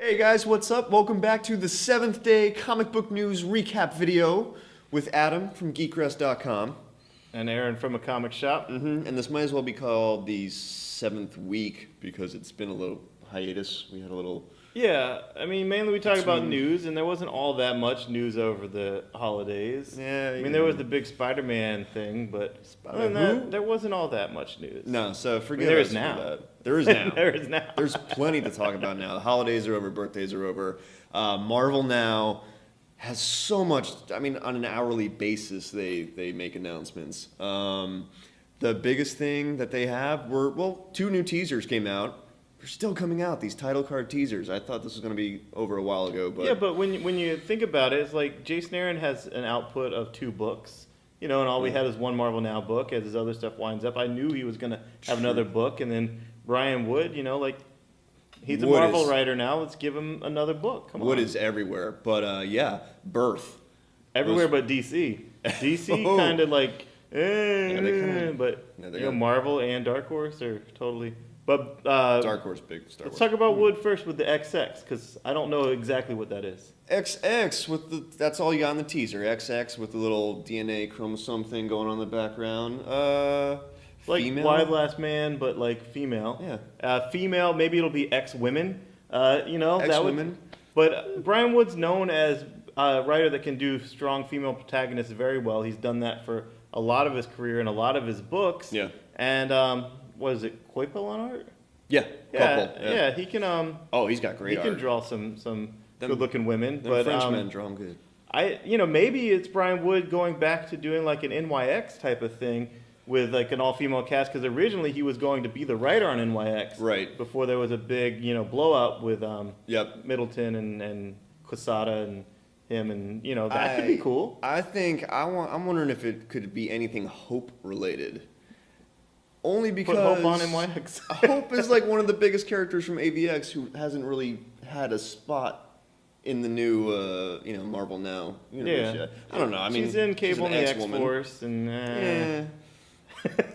Hey guys, what's up? Welcome back to the 7th Day Comic Book News Recap video with Adam from geekrest.com. And Aaron from a comic shop. And this might as well be called the 7th week because it's been a little hiatus. We had a little... Yeah, I mean, mainly we talk about news, and there wasn't all that much news over the holidays. Yeah, I mean, there was the big Spider-Man thing, but other than that, there wasn't all that much news. No, so forget there us is now. for that. There is now. There is now. There's plenty to talk about now. The holidays are over, birthdays are over. Marvel now has so much, I mean, on an hourly basis, they make announcements. The biggest thing that they have were, well, 2 new teasers came out. They're still coming out, these title card teasers. I thought this was going to be over a while ago, but... Yeah, but when you think about it, it's like Jason Aaron has an output of 2 books, you know, and all we had is 1 Marvel Now book as his other stuff winds up. I knew he was going to have another book, and then Brian Wood, you know, like, he's a Marvel writer now. Let's give him another book. Come on. Wood is everywhere, but yeah, Birth. Everywhere but DC. DC kind of like, but you know, Marvel and Dark Horse are totally... But Dark Horse, big Star Wars. Let's talk about Wood first with the XX, because I don't know exactly what that is. XX with the, that's all you got in the teaser. XX with the little DNA chromosome thing going on in the background. Like female? Wide Last Man, but like female. Yeah. Female, maybe it'll be X-Women. You know, X-Women. But Brian Wood's known as a writer that can do strong female protagonists very well. He's done that for a lot of his career and a lot of his books. Yeah. And what is it, Coipel on art? Yeah, couple. Yeah, he can. Oh, he's got great art. He can draw some good-looking women. But Frenchmen draw them good. You know, maybe it's Brian Wood going back to doing like an NYX type of thing with like an all-female cast, because originally he was going to be the writer on NYX. Right. Before there was a big, you know, blowout with Middleton and Quesada and him, and you know that could be cool. I'm wondering if it could be anything Hope related. Only because Put Hope on NYX. Hope is like one of the biggest characters from AVX who hasn't really had a spot in the new, you know, Marvel Now universe yet. I don't know. I mean, she's in Cable and the X-Force, and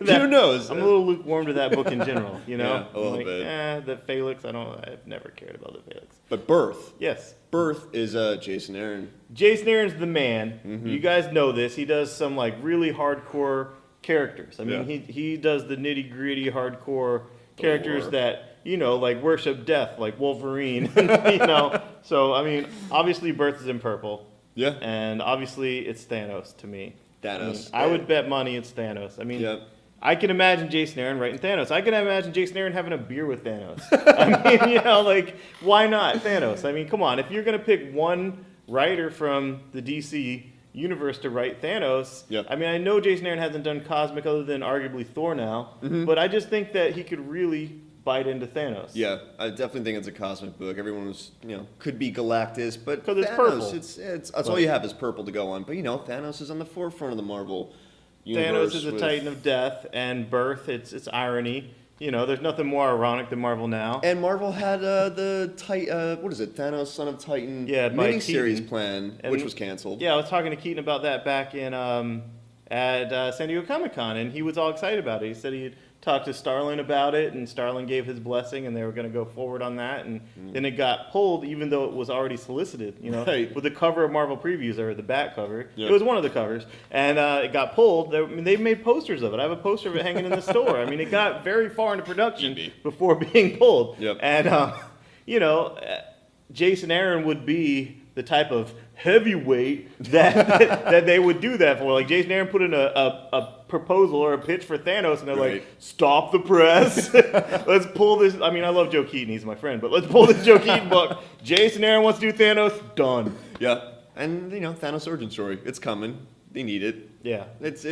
who knows? I'm a little lukewarm to that book in general. You know, yeah, a little bit. The Felix, I've never cared about the Felix. But Birth. Yes. Birth is Jason Aaron. Jason Aaron's the man. Mm-hmm. You guys know this. He does some like really hardcore characters. I mean, he does the nitty gritty hardcore characters that, you know, like worship death, like Wolverine. You know, so I mean, obviously Birth is in purple. Yeah. And obviously it's Thanos to me. Thanos. I would bet money it's Thanos. I mean, I can imagine Jason Aaron writing Thanos. I can imagine Jason Aaron having a beer with Thanos. I mean, you know, like, why not Thanos? I mean, come on. If you're going to pick one writer from the DC universe to write Thanos, I mean, I know Jason Aaron hasn't done cosmic other than arguably Thor now, but I just think that he could really bite into Thanos. Yeah, I definitely think it's a cosmic book. Everyone was, you know, could be Galactus, but because it's purple. It's all you have is purple to go on. But you know, Thanos is on the forefront of the Marvel universe. Thanos is a Titan of Death, and Birth, it's irony. You know, there's nothing more ironic than Marvel Now. And Marvel had the what is it, Thanos, Son of Titan miniseries plan, which was canceled. Yeah, I was talking to Keaton about that back in at San Diego Comic-Con, and he was all excited about it. He said he had talked to Starlin about it, and Starlin gave his blessing, and they were going to go forward on that. And then it got pulled, even though it was already solicited, you know, with the cover of Marvel Previews, or the back cover. It was one of the covers, and it got pulled. I mean, they made posters of it. I have a poster of it hanging in the store. I mean, it got very far into production before being pulled. And, you know, Jason Aaron would be the type of heavyweight that they would do that for. Like, Jason Aaron put in a proposal or a pitch for Thanos, and they're like, stop the press. Let's pull this. I mean, I love Joe Keaton. He's my friend. But let's pull this Joe Keaton book. Jason Aaron wants to do Thanos. Done. Yeah. And, you know, Thanos origin story. It's coming. They need it. Yeah. It's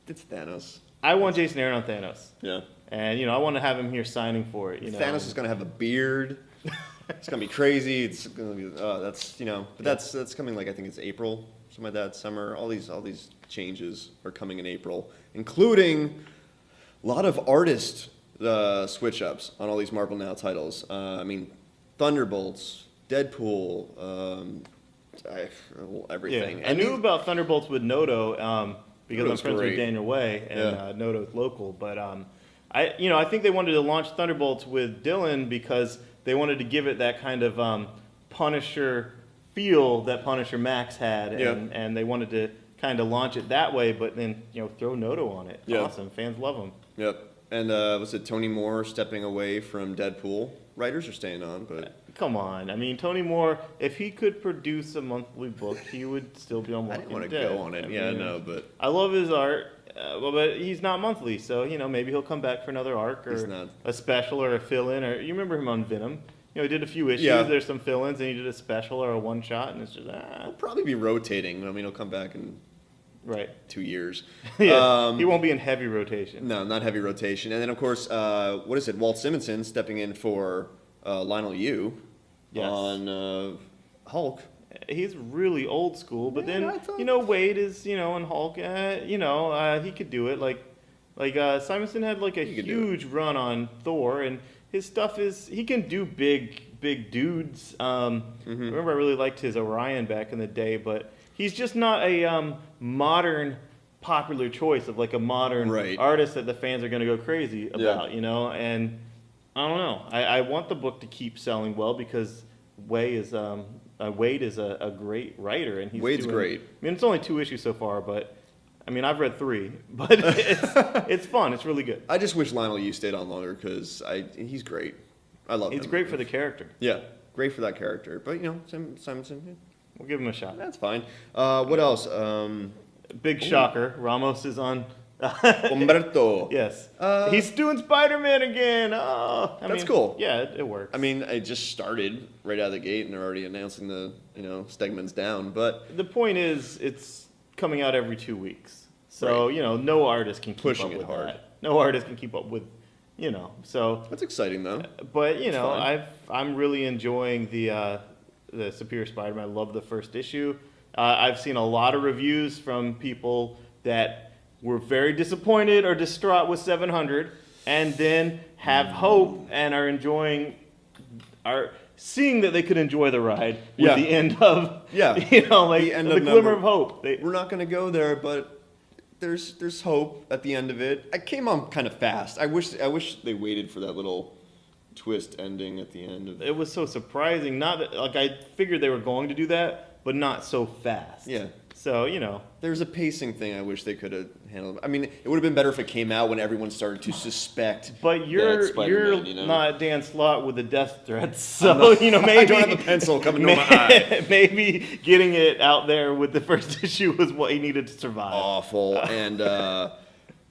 Thanos. I want Jason Aaron on Thanos. Yeah. And, you know, I want to have him here signing for it. You know, Thanos is going to have a beard. It's going to be crazy. It's going to be, that's, you know, but that's coming, like, I think it's April, something like that, summer. All these changes are coming in April, including a lot of artist switch-ups on all these Marvel Now titles. I mean, Thunderbolts, Deadpool, everything. Yeah. I knew about Thunderbolts with Noto because I'm friends with Daniel Way, and Noto's local. But I think they wanted to launch Thunderbolts with Dylan because they wanted to give it that kind of Punisher feel that Punisher Max had, and they wanted to kind of launch it that way, but then throw Noto on it. Yeah. Awesome, fans love him. Yep. And was it Tony Moore stepping away from Deadpool? Writers are staying on, but come on. I mean, Tony Moore, if he could produce a monthly book, he would still be on I Walking didn't want to Dead. go on it. I know, but I love his art, but he's not monthly, so maybe he'll come back for another arc He's or not. a special or a fill-in. Or you remember him on Venom? He did a few issues. Yeah. There's some fill-ins, and he did a special or a one-shot, and it's just he'll probably be rotating. I mean, he'll come back in right. 2 years. Yeah, he won't be in heavy rotation. No, not heavy rotation. And then, of course, what is it? Walt Simonson stepping in for Lionel Yu on Hulk. He's really old school, but Yeah, I then thought- Wade is on Hulk. He could do it. Like Simonson had like a He could do huge run on Thor, and his stuff is he can do big dudes. Remember, I really liked his Orion back in the day, but he's just not a modern popular choice of like a modern Right. artist that the fans are going to go crazy Yeah. about. And I don't know. I want the book to keep selling well because Wade is a great writer, and he's Wade's doing, great. I mean, it's only 2 issues so far, but I mean, I've read 3, but it's fun. It's really good. I just wish Lionel Yu stayed on longer because he's great. I love him. He's great for the character. Yeah, great for that character. But Simonson, yeah, We'll give him a shot. that's fine. What else? Big shocker. Ramos is on. Umberto. Yes. He's doing Spider-Man again. Oh, That's cool. Yeah, it works. I mean, it just started right out of the gate, and they're already announcing the Stegman's down. But the point is, it's coming out every 2 weeks. So, no artist can keep Pushing up it with hard. that. No artist can keep up with, so. that's exciting, though. But, fun. I'm really enjoying the Superior Spider-Man. I love the first issue. I've seen a lot of reviews from people that were very disappointed or distraught with 700 and then have hope and are seeing that they could enjoy the ride with Yeah. the end of, Yeah. the end the of glimmer number- of hope. We're not going to go there, but there's hope at the end of it. I came on kind of fast. I wish they waited for that little twist ending at the end of It was so surprising. Not that, like I figured they were going to do that, but not so fast. Yeah. So, There's a pacing thing I wish they could have handled. I mean, it would have been better if it came out when everyone started to suspect. but you're that Spider-Man, not Dan Slott with the death threats. So, maybe I don't have a pencil coming to my eye. Maybe getting it out there with the first issue was what he needed to survive. Awful and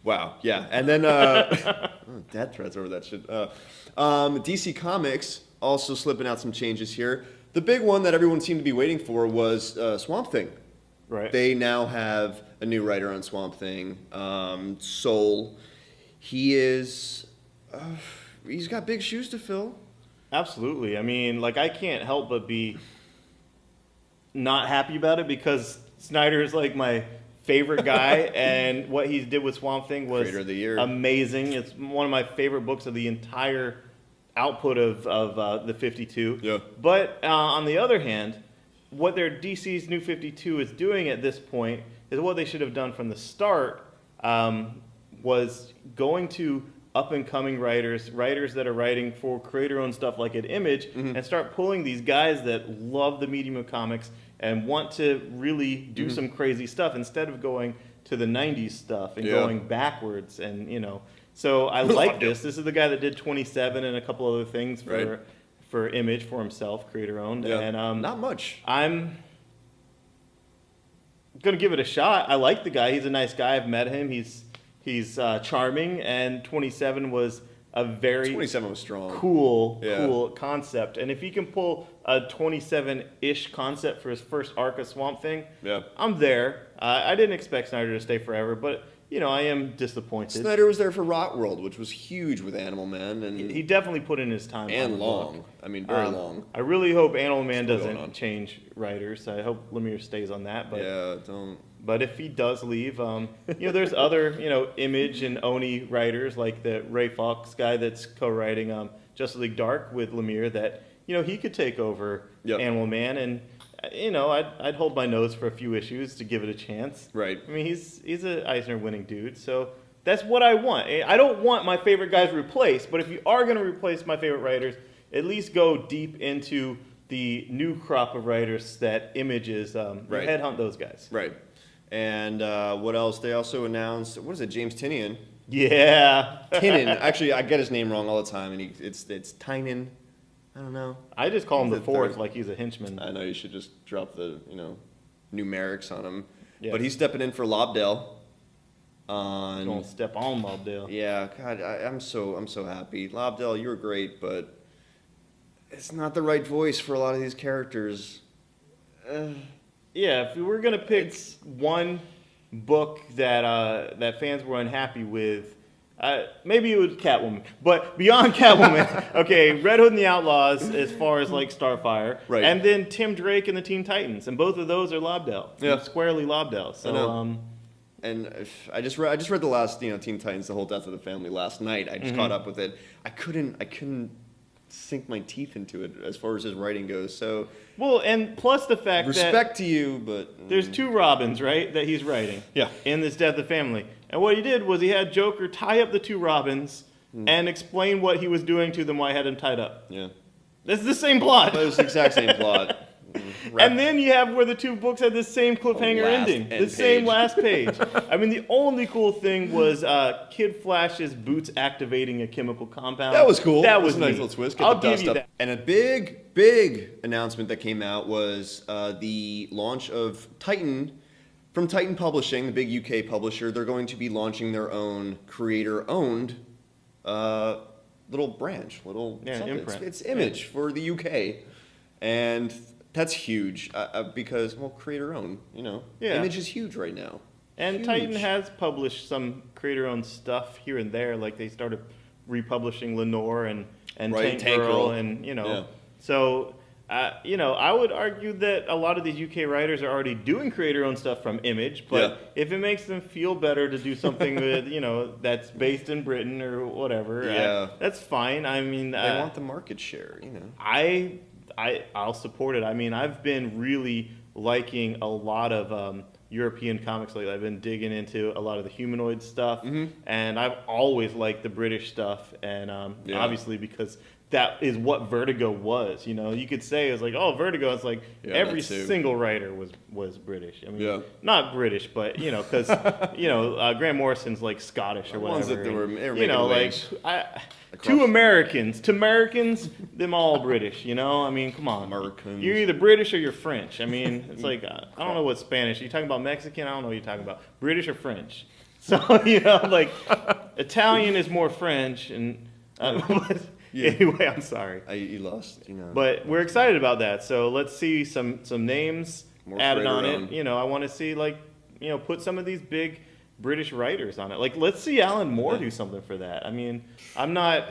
wow, yeah, and then death threats over that shit. DC Comics also slipping out some changes here. The big one that everyone seemed to be waiting for was Swamp Thing. Right. They now have a new writer on Swamp Thing, Soul. He's got big shoes to fill. Absolutely. I mean, I can't help but be not happy about it because Snyder is my favorite guy, and what he did with Swamp Thing was Creator of the Year. amazing. It's one of my favorite books of the entire output of the 52. Yeah. But on the other hand, what their DC's New 52 is doing at this point is what they should have done from the start, was going to up-and-coming writers that are writing for creator-owned stuff like at Image, and start pulling these guys that love the medium of comics and want to really do some crazy stuff instead of going to the 90s stuff and going backwards. And, so I like this. This is the guy that did 27 and a couple other things for Image for himself, creator-owned. Yeah. And Not much. I'm going to give it a shot. I like the guy. He's a nice guy. I've met him. He's charming, and 27 was a very 27 was strong. cool concept. And if he can pull a 27-ish concept for his first arc of Swamp Thing, I'm there. I didn't expect Snyder to stay forever, but I am disappointed. Snyder was there for Rot World, which was huge with Animal Man, and He definitely put in his time. on and the long. book. I mean, very long. I really hope Animal Man Still going on. doesn't change writers. I hope Lemire stays on that. But Yeah, don't. But if he does leave, there's other, Image and Oni writers like the Ray Fox guy that's co-writing Justice League Dark with Lemire that, he could take over Animal Man, and I'd hold my nose for a few issues to give it a chance. Right. I mean, he's an Eisner-winning dude, so that's what I want. I don't want my favorite guys replaced, but if you are going to replace my favorite writers, at least go deep into the new crop of writers that Image is Right. headhunt those guys. Right. And what else? They also announced, what is it, James Tynion? Yeah. Tynion. Actually, I get his name wrong all the time, and it's Tynion. I don't know. I just call him He's the the fourth, third. like he's a henchman. I know you should just drop the numerics on him. Yeah. But he's stepping in for Lobdell. Don't step on Lobdell. Yeah, God, I'm so happy. Lobdell, you were great, but it's not the right voice for a lot of these characters. Yeah, if we were gonna pick one book that that fans were unhappy with, maybe it was Catwoman. But beyond Catwoman, okay, Red Hood and the Outlaws, as far as like Starfire, Right. and then Tim Drake and the Teen Titans, and both of those are Lobdell, Yeah. squarely Lobdell. I So know. And I just read the last Teen Titans, the whole Death of the Family last night. I just caught up with it. I couldn't sink my teeth into it as far as his writing goes. So well, and plus the fact that respect to you, but there's two Robins, right, that he's writing. Yeah. In this Death of the Family. And what he did was he had Joker tie up the two Robins and explain what he was doing to them while he had them tied up. Yeah, That's the same plot. but it was the exact same plot. And then you have where the two books had the same cliffhanger last ending. end The same page. last page. I mean, the only cool thing was Kid Flash's boots activating a chemical compound. That was cool. That was a nice neat. little twist. Get I'll the give dust you up. that. And a big announcement that came out was the launch of Titan. From Titan Publishing, the big UK publisher, they're going to be launching their own creator-owned little branch, little Yeah, something. imprint. It's Image for the UK, and that's huge because, well, creator-owned, Yeah. Image is huge right now. And Huge. Titan has published some creator-owned stuff here and there. Like they started republishing Lenore and Right, Tank Tank Girl, Girl. and Yeah. So I would argue that a lot of these UK writers are already doing creator-owned stuff from Image. But Yeah. if it makes them feel better to do something with that's based in Britain or whatever, Yeah. that's fine. I mean, They want the market share, I'll support it. I mean, I've been really liking a lot of European comics lately. I've been digging into a lot of the humanoid stuff, and I've always liked the British stuff, and Yeah. obviously because that is what Vertigo was. You could say it was like, oh, Vertigo. It's like Yeah, every that too. single writer was British. I mean, Yeah. not British, but because Grant Morrison's like Scottish or The ones whatever. that they were- and, they were you know, making like waves. to Across- Americans, them all British. I mean, come on. Americans. You're either British or you're French. I mean, it's like I don't know what Spanish. You talking about Mexican? I don't know what you're talking about. British or French? So like Italian is more French, and but Yeah. anyway, I'm sorry. You lost, But we're excited about that. So let's see some names More added on creator-owned. it. I want to see put some of these big British writers on it. Like let's see Alan Moore do something for that. I mean, I'm not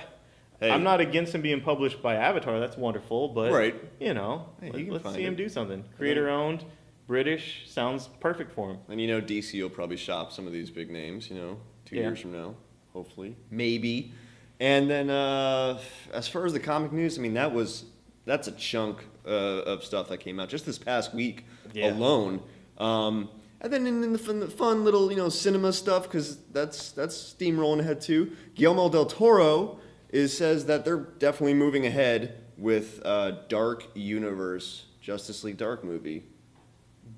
against him being published by Avatar. That's wonderful, but Right. Hey, you can let's find see him it. do something. Creator owned, British sounds perfect for him. And DC will probably shop some of these big names, 2 Yeah. years from now, hopefully. Maybe. And then as far as the comic news, I mean, that's a chunk of stuff that came out just this past week alone. And then in the fun little, cinema stuff, because that's steamrolling ahead too. Guillermo del Toro says that they're definitely moving ahead with Dark Universe, Justice League Dark movie.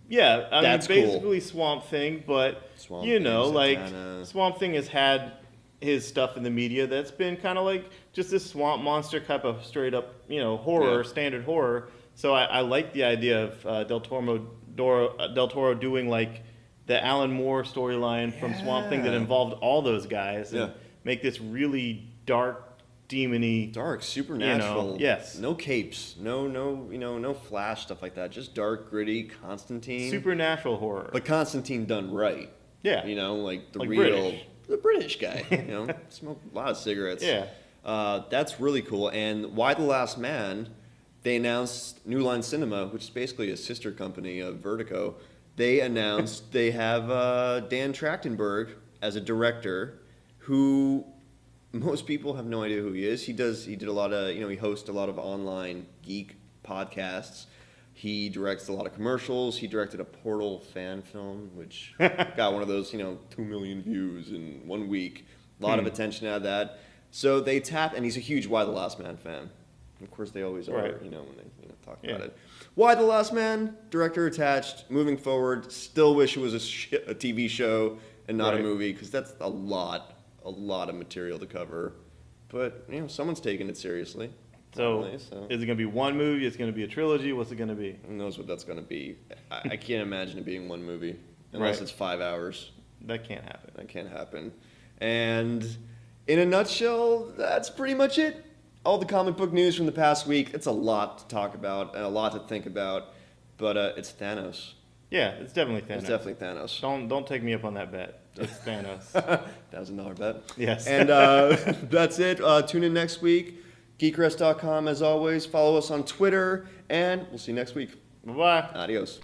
Yeah, I That's mean cool. basically Swamp Thing, but Swamp Thing, Zatanna. Swamp Thing has had his stuff in the media that's been kind of like just this swamp monster type of straight up, horror, Yeah. standard horror. So I like the idea of Del Toro doing like the Alan Moore storyline from Swamp Thing that Yeah. involved all those guys and Yeah. make this really dark, demony. Dark, supernatural. yes. No capes. No Flash stuff like that. Just dark, gritty Constantine. Supernatural horror. But Constantine done right. Yeah. Like the Like real, British. the British guy. Smoke a lot of cigarettes. Yeah. That's really cool. And Why the Last Man? They announced New Line Cinema, which is basically a sister company of Vertigo. They announced they have Dan Trachtenberg as a director, who most people have no idea who he is. He did a lot of, he hosts a lot of online geek podcasts. He directs a lot of commercials. He directed a Portal fan film, which got one of those, 2 million views in 1 week. A lot of attention out of that. So they and he's a huge Why the Last Man fan. Of course, they always are, Right. when they talk Yeah. about it. Why the Last Man? Director attached. Moving forward, still wish it was a TV show and not a Right. movie, because that's a lot of material to cover. But someone's taking it seriously. So, Apparently, is it going to be one movie? It's going to be a trilogy? What's it going to be? who knows what that's going to be? I can't imagine it being one movie unless Right. it's 5 hours. That can't happen. That can't happen. And in a nutshell, that's pretty much it. All the comic book news from the past week. It's a lot to talk about and a lot to think about, but it's Thanos. Yeah, it's definitely Thanos. It's definitely Thanos. Don't take me up on that bet. It's Thanos. $1,000 bet. Yes. And that's it. Tune in next week. Geekrest.com as always. Follow us on Twitter, and we'll see you next week. Bye-bye. Adios.